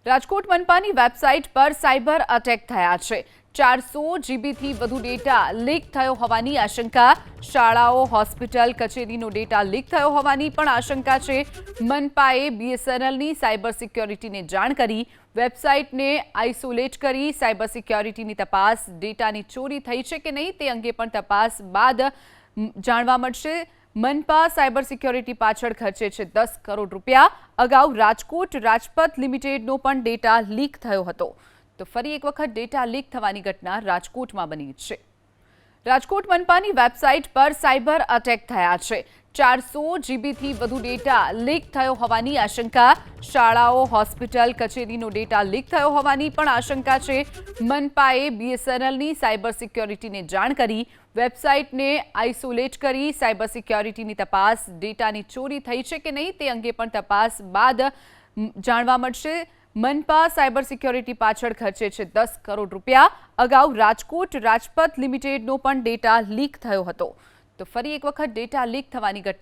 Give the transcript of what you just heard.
Rajkot મનપાની website પર cyber attack થયા છે। 400 જીબીથી વધુ ડેટા લીક થયો હોવાની આશંકા। શાળાઓ, હોસ્પિટલ, કચેરીનો ડેટા લીક થયો હોવાની પણ આશંકા છે। મનપાએ બીએસએનએલની સાયબર સિક્યોરિટીને જાણ કરી વેબસાઇટને આઇસોલેટ કરી સાયબર સિક્યોરિટીની તપાસ। ડેટાની ચોરી થઈ છે કે નહીં તે અંગે પણ તપાસ બાદ જાણવા મળશે। મનપા સાયબર સિક્યોરિટી પાછળ ખર્ચે છે 10 કરોડ રૂપિયા। અગાઉ રાજકોટ રાજપથ લિમિટેડનો પણ ડેટા લીક થયો હતો। તો ફરી એક વખત ડેટા લીક થવાની ઘટના રાજકોટમાં બની છે। રાજકોટ મનપાની વેબસાઇટ પર સાયબર અટેક થયા છે। 400 જીબીથી વધુ ડેટા લીક થયો હોવાની આશંકા। શાળાઓ, હોસ્પિટલ, કચેરીનો ડેટા લીક થયો હોવાની પણ આશંકા છે। મનપાએ બીએસએનએલની સાયબર સિક્યોરિટીને જાણ કરી વેબસાઇટને આઇસોલેટ કરી સાયબર સિક્યોરિટીની તપાસ। ડેટાની ચોરી થઈ છે કે નહીં તે અંગે પણ તપાસ બાદ જાણવા મળશે। મનપા સાયબર સિક્યોરિટી પાછળ ખર્ચે છે 10 કરોડ રૂપિયા। અગાઉ રાજકોટ રાજપથ લિમિટેડનો પણ ડેટા લીક થયો હતો। તો ફરી એક વખત ડેટા લીક થવાની ઘટના